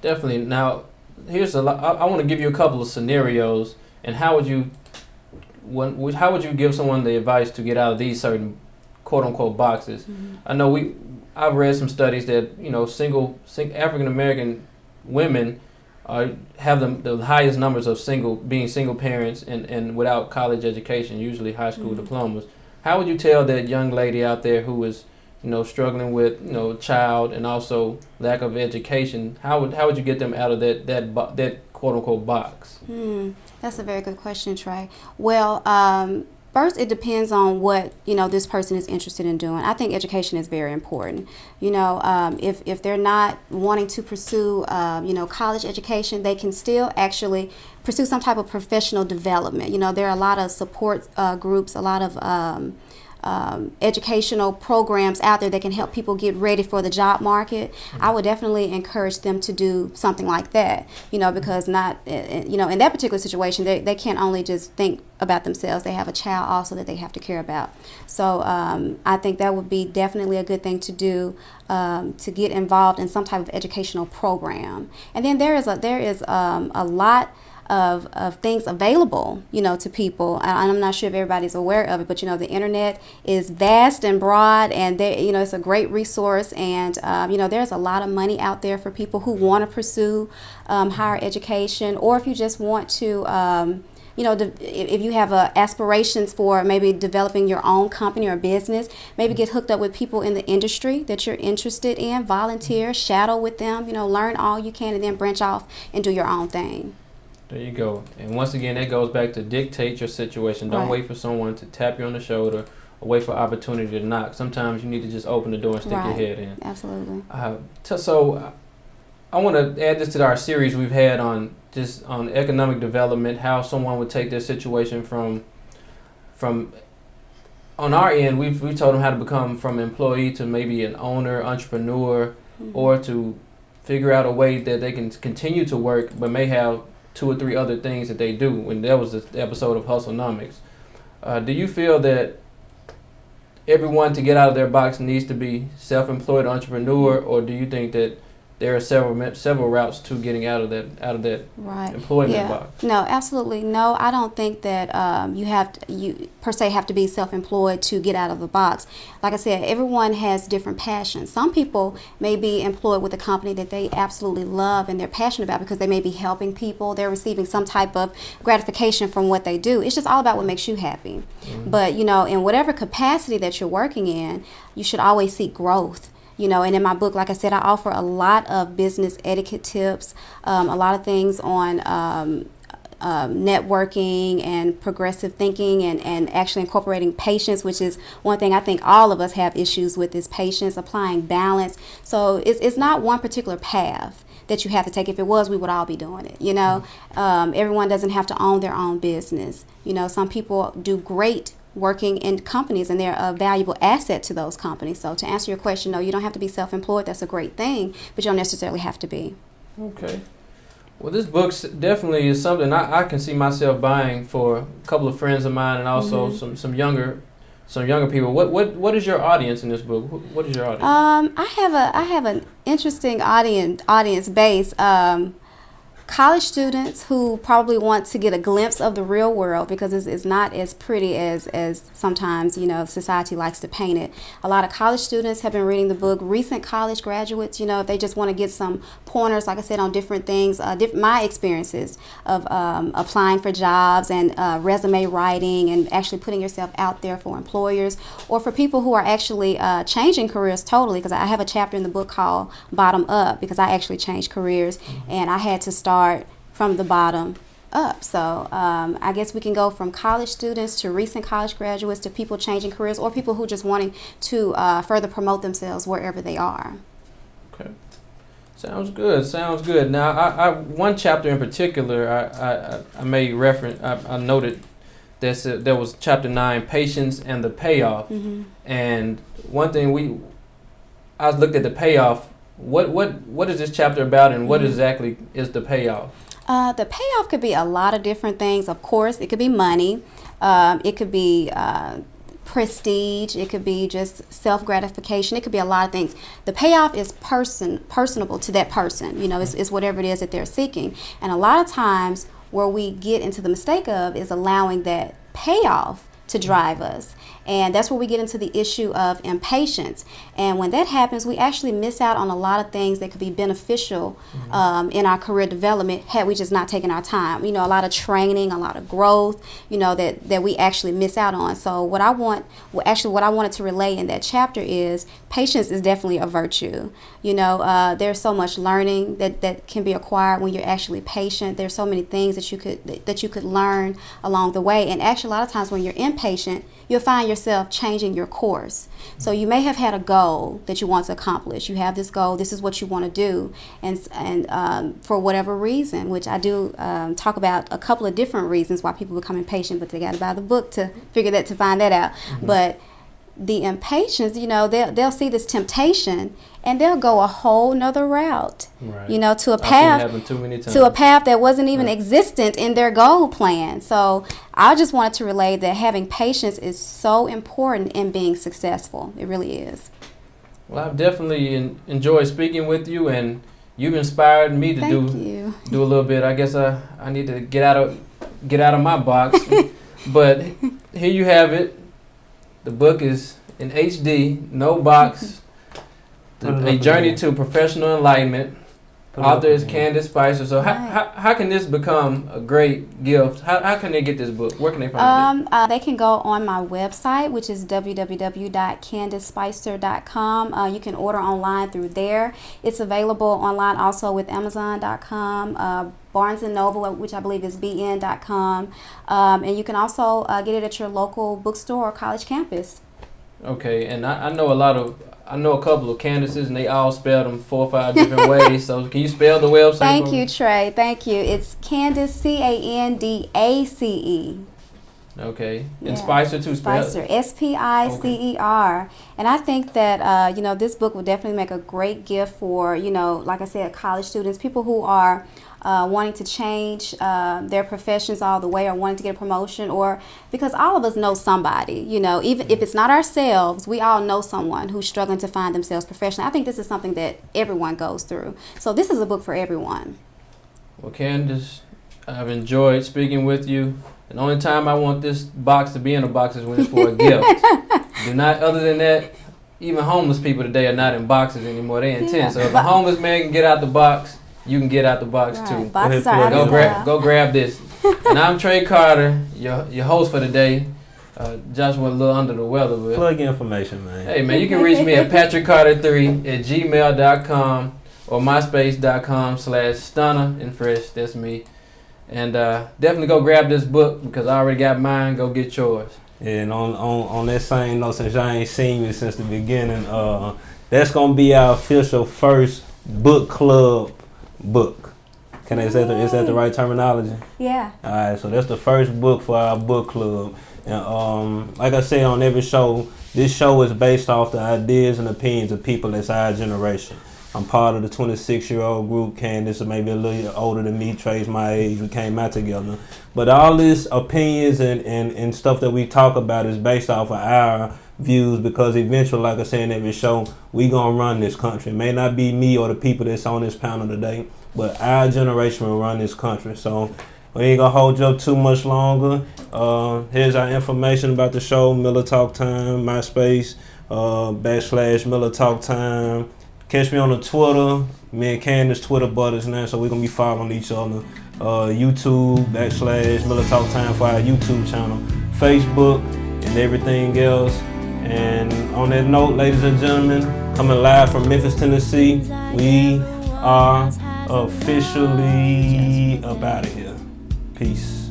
Definitely. Now, here's a lot. I want to give you a couple of scenarios, and how would you give someone the advice to get out of these certain quote unquote boxes? I know I've read some studies that African American women have the highest numbers of single parents and without college education, usually high school diplomas. How would you tell that young lady out there who is struggling with child and also lack of education? How would you get them out of that quote unquote box? That's a very good question, Trey. Well, first, it depends on what this person is interested in doing. I think education is very important. If they're not wanting to pursue college education, they can still actually pursue some type of professional development. There are a lot of support groups, a lot of educational programs out there that can help people get ready for the job market. I would definitely encourage them to do something like that, because in that particular situation, they can't only just think about themselves. They have a child also that they have to care about. So I think that would be definitely a good thing to do, to get involved in some type of educational program. And then there is a lot of things available, to people. I'm not sure if everybody's aware of it, but the internet is vast and broad, and it's a great resource. And there's a lot of money out there for people who want to pursue higher education, or if you just want to. If you have aspirations for maybe developing your own company or business, maybe get hooked up with people in the industry that you're interested in, volunteer, shadow with them, learn all you can, and then branch off and do your own thing. There you go. And once again, that goes back to dictate your situation. Don't wait for someone to tap you on the shoulder or wait for opportunity to knock. Sometimes you need to just open the door and stick your head in. Absolutely. So I want to add this to our series we've had on economic development, how someone would take their situation from on our end, we've told them how to become from employee to maybe an owner, entrepreneur, or to figure out a way that they can continue to work but may have 2 or 3 other things that they do. And that was the episode of Hustlenomics. Do you feel that everyone to get out of their box needs to be self-employed entrepreneur, or do you think that there are several routes to getting out of that employment box? No, absolutely no. I don't think that you per se have to be self-employed to get out of the box. Like I said, everyone has different passions. Some people may be employed with a company that they absolutely love and they're passionate about because they may be helping people. They're receiving some type of gratification from what they do. It's just all about what makes you happy. But in whatever capacity that you're working in, you should always seek growth. And in my book, like I said, I offer a lot of business etiquette tips, a lot of things on networking and progressive thinking and actually incorporating patience, which is one thing I think all of us have issues with, is patience, applying balance. So it's not one particular path that you have to take. If it was, we would all be doing it. Everyone doesn't have to own their own business. Some people do great working in companies, and they're a valuable asset to those companies. So to answer your question, no, you don't have to be self-employed. That's a great thing, but you don't necessarily have to be. Okay. Well, this book definitely is something I can see myself buying for a couple of friends of mine, and also some younger people. What is your audience in this book? What is your audience? I have an interesting audience base. College students who probably want to get a glimpse of the real world, because it's not as pretty as sometimes society likes to paint it. A lot of college students have been reading the book. Recent college graduates, if they just want to get some pointers, like I said, on different things, my experiences of applying for jobs and resume writing and actually putting yourself out there for employers, or for people who are actually changing careers totally, because I have a chapter in the book called Bottom Up, because I actually changed careers and I had to start from the bottom up. So I guess we can go from college students to recent college graduates to people changing careers, or people who just wanting to further promote themselves wherever they are. Okay. Sounds good. Now, I one chapter in particular I made reference, I noted there was chapter 9, Patience and the Payoff. And one thing I looked at the payoff. What is this chapter about, and what exactly is the payoff? The payoff could be a lot of different things. Of course, it could be money. It could be prestige. It could be just self-gratification. It could be a lot of things. The payoff is personable to that person. You know, it's whatever it is that they're seeking. And a lot of times where we get into the mistake of is allowing that payoff to drive us. And that's where we get into the issue of impatience. And when that happens, we actually miss out on a lot of things that could be beneficial in our career development had we just not taken our time. You know, a lot of training, a lot of growth, you know, that we actually miss out on. So what I wanted to relay in that chapter is patience is definitely a virtue. You know, there's so much learning that can be acquired when you're actually patient. There's so many things that you could learn along the way. And actually, a lot of times when you're impatient, you'll find yourself changing your course. So you may have had a goal that you want to accomplish. You have this goal. This is what you want to do, and for whatever reason, which I do talk about a couple of different reasons why people become impatient, but they got to buy the book to find that out. But the impatience, you know, they'll see this temptation and they'll go a whole nother route, you know, to a path that wasn't even existent in their goal plan. So I just wanted to relay that having patience is so important in being successful. It really is. Well, I've definitely enjoyed speaking with you, and you've inspired me to do a little bit. I guess I need to get out of my box. But here you have it. The book is in HD, no box. A Journey to Professional Enlightenment. Author is Candace Spicer. So how can this become a great gift? How can they get this book? Where can they find it? They can go on my website, which is www.candacespicer.com. You can order online through there. It's available online also with Amazon.com, Barnes & Noble, which I believe is BN.com. And you can also get it at your local bookstore or college campus. Okay, and I know a couple of Candaces, and they all spell them 4 or 5 different ways. So can you spell the website? Thank you, Trey. Thank you. It's Candace, Candace. Okay. Yeah. And Spicer too. Spicer, Spicer. And I think that you know, this book will definitely make a great gift for, you know, like I said, college students, people who are wanting to change their professions all the way, or wanting to get a promotion, or because all of us know somebody, you know, even if it's not ourselves, we all know someone who's struggling to find themselves professionally. I think this is something that everyone goes through. So this is a book for everyone. Well, Candace, I've enjoyed speaking with you. And the only time I want this box to be in a box is when it's for a gift. Do not, other than that, even homeless people today are not in boxes anymore. They're in tents. So if a homeless man can get out the box, you can get out the box too. Boxes are go grab this. And I'm Trey Carter, your host for today. Josh went a little under the weather. But plug your information, man. Hey, man, you can reach me at patrickcarter3@gmail.com or myspace.com/stunnerandfresh. That's me. And definitely go grab this book, because I already got mine. Go get yours. Yeah, and on that same note, since I ain't seen you since the beginning, that's gonna be our official first book club book. Is that the right terminology? Yeah. All right, so that's the first book for our book club. And like I say on every show, this show is based off the ideas and opinions of people that's our generation. I'm part of the 26-year-old group. Candace is maybe a little older than me. Trey's my age. We came out together. But all this opinions and stuff that we talk about is based off of our views, because eventually, like I say in every show, we going to run this country. It may not be me or the people that's on this panel today, but our generation will run this country. So we ain't going to hold you up too much longer. Here's our information about the show. Miller Talk Time, MySpace, / Miller Talk Time. Catch me on the Twitter. Me and Candace Twitter buddies now, so we're going to be following each other. YouTube, / Miller Talk Time for our YouTube channel. Facebook, and everything else. And on that note, ladies and gentlemen, coming live from Memphis, Tennessee, we are officially up out of here. Peace.